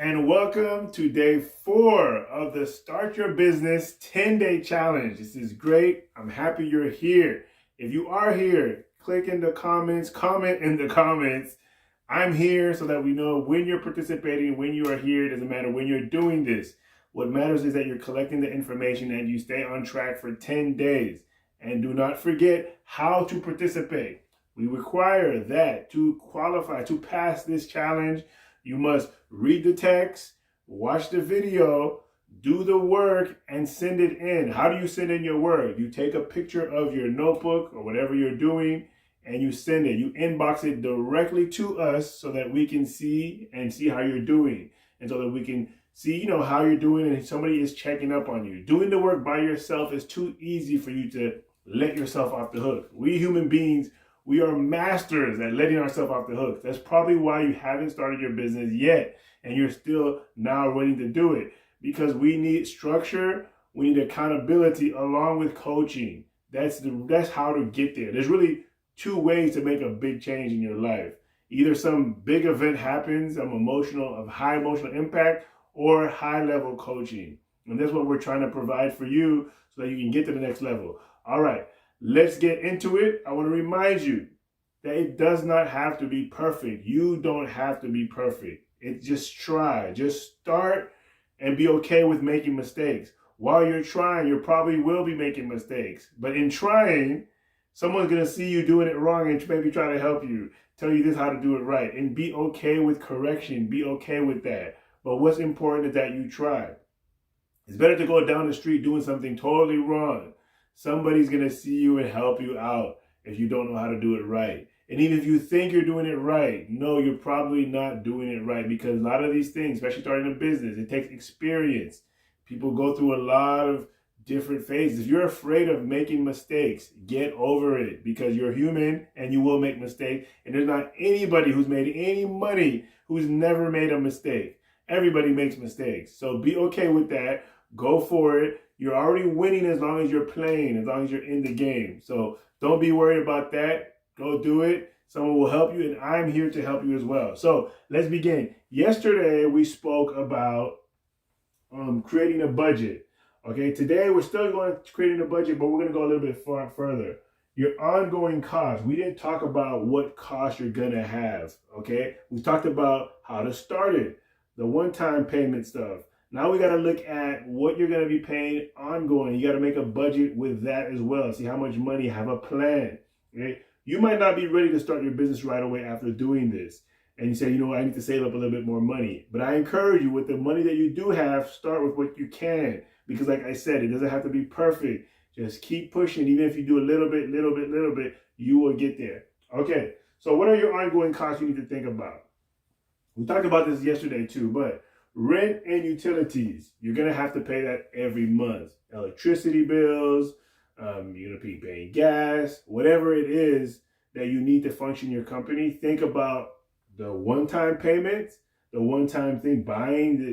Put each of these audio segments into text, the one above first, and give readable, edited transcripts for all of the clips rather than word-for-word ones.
and welcome to day 4 of the Start Your Business 10-Day Challenge. This is great. I'm happy you're here. If you are here, click in the comments, comment in the comments. I'm here so that we know when you're participating, when you are here. It doesn't matter when you're doing this. What matters is that you're collecting the information and you stay on track for 10 days. And do not forget how to participate. We require that to qualify, to pass this challenge. You must read the text, watch the video, do the work, and send it in. How do you send in your work? You take a picture of your notebook or whatever you're doing, and you send it. You inbox it directly to us so that we can see how you're doing, and so that we can see, how you're doing, and somebody is checking up on you. Doing the work by yourself is too easy for you to let yourself off the hook. We human beings, we are masters at letting ourselves off the hook. That's probably why you haven't started your business yet and you're still now waiting to do it, because we need structure, we need accountability along with coaching. That's how to get there. There's really 2 ways to make a big change in your life. Either some big event happens, of high emotional impact, or high level coaching. And that's what we're trying to provide for you so that you can get to the next level. All right. Let's get into it. I want to remind you that it does not have to be perfect. You don't have to be perfect. Just try. Just start and be okay with making mistakes. While you're trying, you probably will be making mistakes. But in trying, someone's going to see you doing it wrong and maybe try to help you, tell you this how to do it right. And be okay with correction. Be okay with that. But what's important is that you try. It's better to go down the street doing something totally wrong. Somebody's going to see you and help you out if you don't know how to do it right. And even if you think you're doing it right, no, you're probably not doing it right, because a lot of these things, especially starting a business, it takes experience. People go through a lot of different phases. If you're afraid of making mistakes, get over it, because you're human and you will make mistakes. And there's not anybody who's made any money who's never made a mistake. Everybody makes mistakes. So be okay with that. Go for it. You're already winning as long as you're playing, as long as you're in the game. So don't be worried about that. Go do it. Someone will help you, and I'm here to help you as well. So let's begin. Yesterday, we spoke about creating a budget. Okay, today we're still going to creating a budget, but we're going to go a little bit further. Your ongoing costs. We didn't talk about what costs you're going to have. Okay, we talked about how to start it, the one-time payment stuff. Now we got to look at what you're going to be paying ongoing. You got to make a budget with that as well. See how much money, have a plan. Okay? You might not be ready to start your business right away after doing this. And you say, I need to save up a little bit more money. But I encourage you, with the money that you do have, start with what you can. Because like I said, it doesn't have to be perfect. Just keep pushing. Even if you do a little bit, you will get there. Okay, so what are your ongoing costs you need to think about? We talked about this yesterday too, but rent and utilities, you're going to have to pay that every month. Electricity bills, you're going to be paying gas, whatever it is that you need to function your company. Think about the one-time payments, the one-time thing,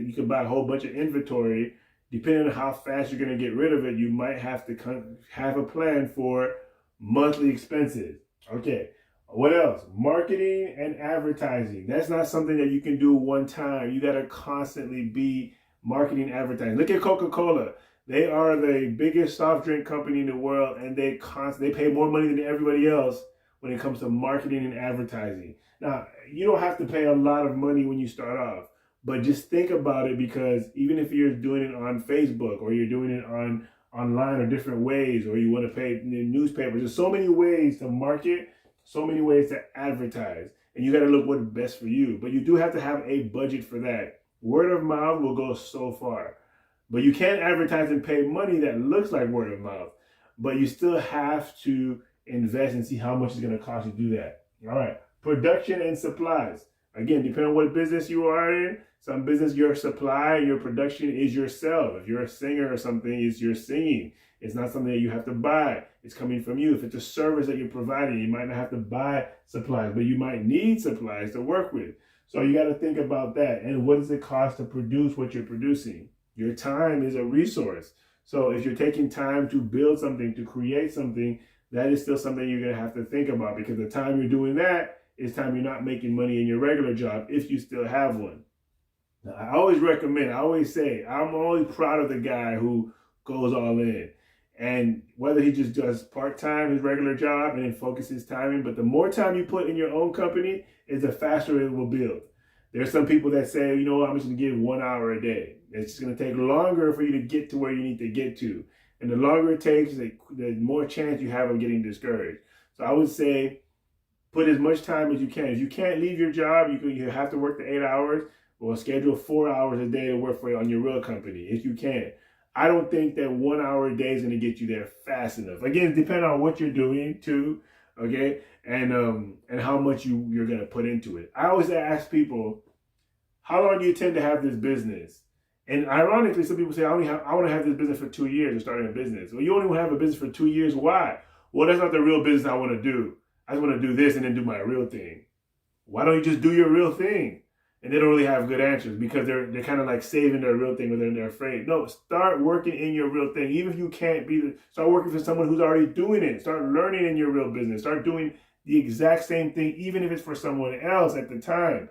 you can buy a whole bunch of inventory. Depending on how fast you're going to get rid of it, you might have to have a plan for monthly expenses. Okay. What else? Marketing and advertising. That's not something that you can do one time. You got to constantly be marketing, advertising. Look at Coca-Cola. They are the biggest soft drink company in the world, and they pay more money than everybody else when it comes to marketing and advertising. Now, you don't have to pay a lot of money when you start off, but just think about it, because even if you're doing it on Facebook, or you're doing it online, or different ways, or you want to pay in the newspapers, there's so many ways to market, so many ways to advertise, and you got to look what's best for you. But you do have to have a budget for that. Word of mouth will go so far, but you can't advertise and pay money that looks like word of mouth. But you still have to invest and see how much it's going to cost you to do that. All right, production and supplies. Again, depending on what business you are in, some business, your supply, your production is yourself. If you're a singer or something, it's your singing. It's not something that you have to buy. It's coming from you. If it's a service that you're providing, you might not have to buy supplies, but you might need supplies to work with. So you got to think about that. And what does it cost to produce what you're producing? Your time is a resource. So if you're taking time to build something, to create something, that is still something you're going to have to think about, because the time you're doing that is time you're not making money in your regular job, if you still have one. I always recommend, I always say, I'm always proud of the guy who goes all in. And whether he just does part-time, his regular job, and then focuses timing, but the more time you put in your own company, is the faster it will build. There's some people that say, you know what, I'm just gonna give 1 hour a day. It's gonna take longer for you to get to where you need to get to. And the longer it takes, the more chance you have of getting discouraged. So I would say, put as much time as you can. If you can't leave your job, you have to work the 8 hours, or schedule 4 hours a day to work for on your real company if you can. I don't think that 1 hour a day is going to get you there fast enough. Again, depending on what you're doing too, okay, and how much you're going to put into it. I always ask people, how long do you tend to have this business? And ironically, some people say, I want to have this business for 2 years or starting a business. Well, you only want to have a business for 2 years. Why? Well, that's not the real business I want to do. I just want to do this and then do my real thing. Why don't you just do your real thing? And they don't really have good answers because they're kind of like saving their real thing, or they're afraid. No, start working in your real thing. Even if you can't start working for someone who's already doing it. Start learning in your real business. Start doing the exact same thing, even if it's for someone else at the time.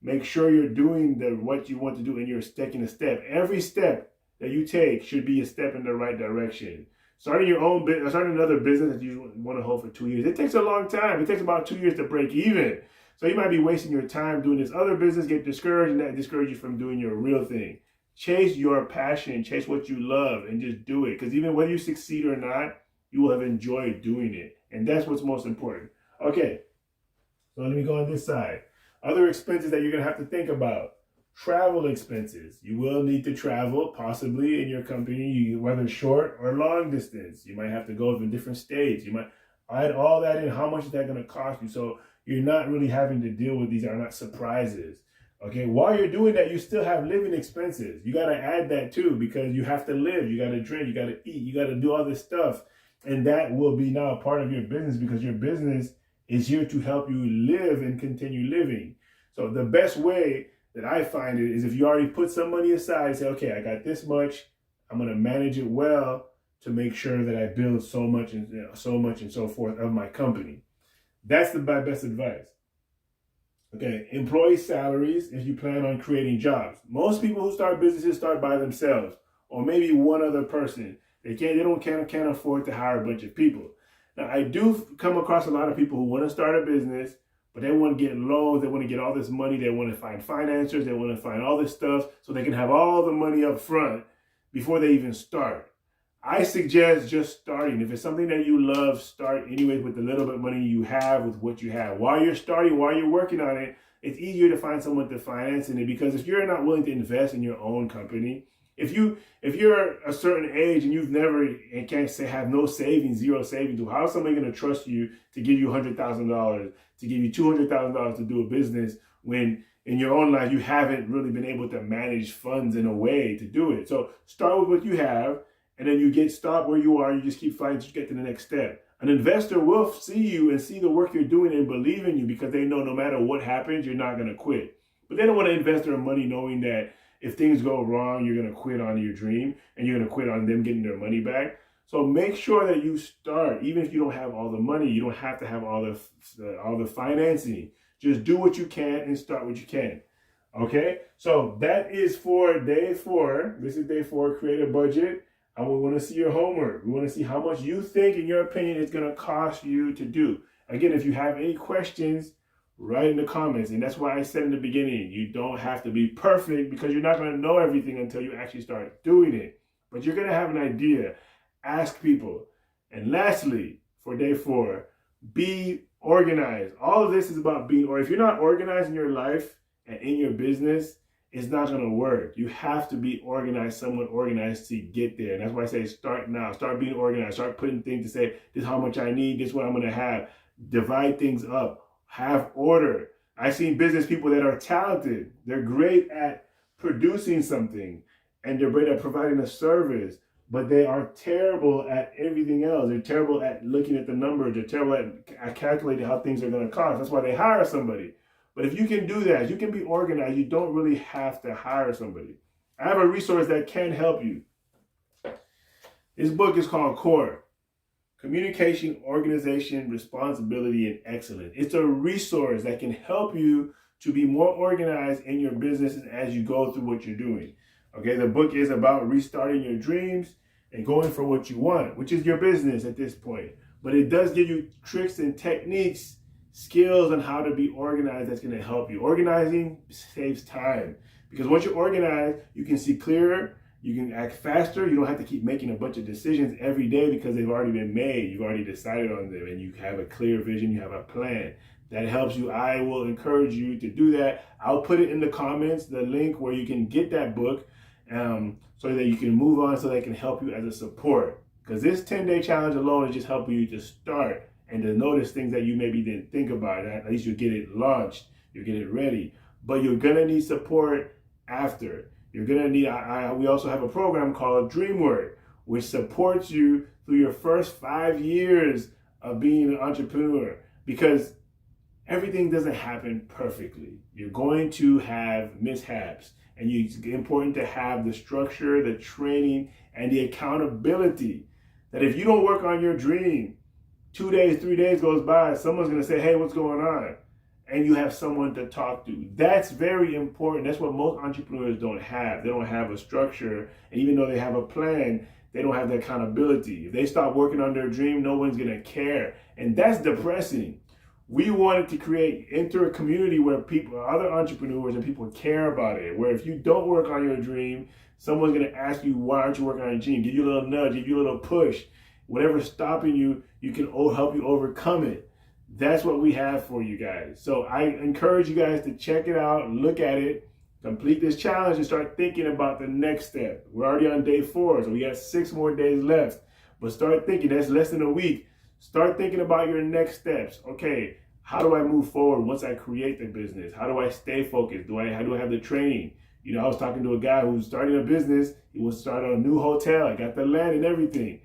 Make sure you're doing what you want to do, and you're taking a step. Every step that you take should be a step in the right direction. Starting your own business, starting another business that you want to hold for 2 years, it takes a long time. It takes about 2 years to break even. So you might be wasting your time doing this other business, get discouraged, and that discourages you from doing your real thing. Chase your passion, chase what you love, and just do it. Because even whether you succeed or not, you will have enjoyed doing it. And that's what's most important. Okay, so let me go on this side. Other expenses that you're going to have to think about. Travel expenses. You will need to travel, possibly in your company, whether short or long distance. You might have to go to different states. You might add all that in. How much is that going to cost you? So you're not really having to deal with these are not surprises. Okay, while you're doing that, you still have living expenses. You got to add that too, because you have to live. You got to drink. You got to eat. You got to do all this stuff. And that will be now a part of your business, because your business is here to help you live and continue living. So the best way that I find it is if you already put some money aside, say, okay, I got this much, I'm going to manage it well to make sure that I build so much and so forth of my company. That's my best advice. Okay, employee salaries if you plan on creating jobs. Most people who start businesses start by themselves, or maybe one other person. They can't afford to hire a bunch of people. Now, I do come across a lot of people who want to start a business, but they want to get loans, they want to get all this money, they want to find financiers, they want to find all this stuff so they can have all the money up front before they even start. I suggest just starting. If it's something that you love, start anyways with the little bit of money you have, with what you have. While you're starting, while you're working on it, it's easier to find someone to finance in it, because if you're not willing to invest in your own company, if you're a certain age and you've never and can't say have no savings, zero savings, how is somebody going to trust you to give you $100,000, to give you $200,000 to do a business when in your own life you haven't really been able to manage funds in a way to do it? So start with what you have, and then you stop where you are. You just keep fighting to get to the next step. An investor will see you and see the work you're doing and believe in you, because they know no matter what happens, you're not going to quit. But they don't want to invest their money knowing that if things go wrong, you're going to quit on your dream and you're going to quit on them getting their money back. So make sure that you start, even if you don't have all the money. You don't have to have all the financing. Just do what you can and start what you can. Okay, so that is for day 4. This is day 4, create a budget. And we want to see your homework. We want to see how much you think, in your opinion, it's going to cost you to do. Again, if you have any questions, write in the comments. And that's why I said in the beginning, you don't have to be perfect, because you're not going to know everything until you actually start doing it. But you're going to have an idea. Ask people. And lastly, for day 4, be organized. All of this is about being, or if you're not organized in your life and in your business, it's not going to work. You have to be organized, somewhat organized, to get there. And that's why I say start now. Start being organized. Start putting things to say, this is how much I need. This is what I'm going to have. Divide things up. Have order. I've seen business people that are talented. They're great at producing something, and they're great at providing a service, but they are terrible at everything else. They're terrible at looking at the numbers. They're terrible at calculating how things are going to cost. That's why they hire somebody. But if you can do that, you can be organized. You don't really have to hire somebody. I have a resource that can help you. This book is called CORE. Communication, Organization, Responsibility, and Excellence. It's a resource that can help you to be more organized in your business as you go through what you're doing. Okay, the book is about restarting your dreams and going for what you want, which is your business at this point. But it does give you tricks and techniques, skills on how to be organized that's going to help you. Organizing saves time because once you're organized, you can see clearer, you can act faster. You don't have to keep making a bunch of decisions every day because they've already been made. You've already decided on them and you have a clear vision, you have a plan. That helps you. I will encourage you to do that. I'll put it in the comments, the link where you can get that book so that you can move on, so that it can help you as a support. Because this 10-day challenge alone is just helping you to start and to notice things that you maybe didn't think about. At least you get it launched, you get it ready. But you're going to need support after. You're going to need, we also have a program called DreamWork, which supports you through your first 5 years of being an entrepreneur. Because everything doesn't happen perfectly. You're going to have mishaps. And it's important to have the structure, the training, and the accountability. That if you don't work on your dream, 2 days, 3 days goes by, someone's going to say, hey, what's going on? And you have someone to talk to. That's very important. That's what most entrepreneurs don't have. They don't have a structure. And even though they have a plan, they don't have the accountability. If they stop working on their dream, no one's going to care. And that's depressing. We wanted to enter a community where people, other entrepreneurs and people care about it. Where if you don't work on your dream, someone's going to ask you, why aren't you working on your dream? Give you a little nudge, give you a little push. Whatever's stopping you, you can help you overcome it. That's what we have for you guys. So I encourage you guys to check it out, look at it, complete this challenge, and start thinking about the next step. We're already on day 4, so we got 6 more days left. But start thinking, that's less than a week. Start thinking about your next steps. Okay, how do I move forward once I create the business? How do I stay focused? How do I have the training? You know, I was talking to a guy who's starting a business. He was starting a new hotel. I got the land and everything.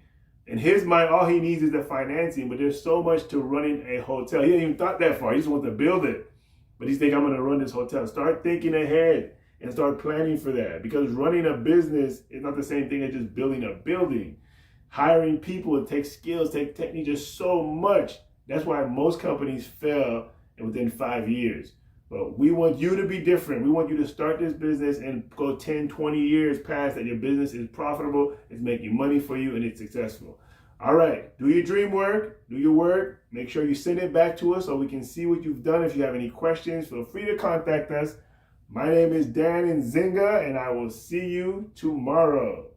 In his mind, all he needs is the financing, but there's so much to running a hotel. He didn't even thought that far. He just wants to build it. But he's thinking, I'm going to run this hotel. Start thinking ahead and start planning for that. Because running a business is not the same thing as just building a building. Hiring people, it takes skills, takes technique, just so much. That's why most companies fail within 5 years. But we want you to be different. We want you to start this business and go 10, 20 years past that your business is profitable, it's making money for you, and it's successful. All right, do your dream work, do your work. Make sure you send it back to us so we can see what you've done. If you have any questions, feel free to contact us. My name is Dan Nzinga, and I will see you tomorrow.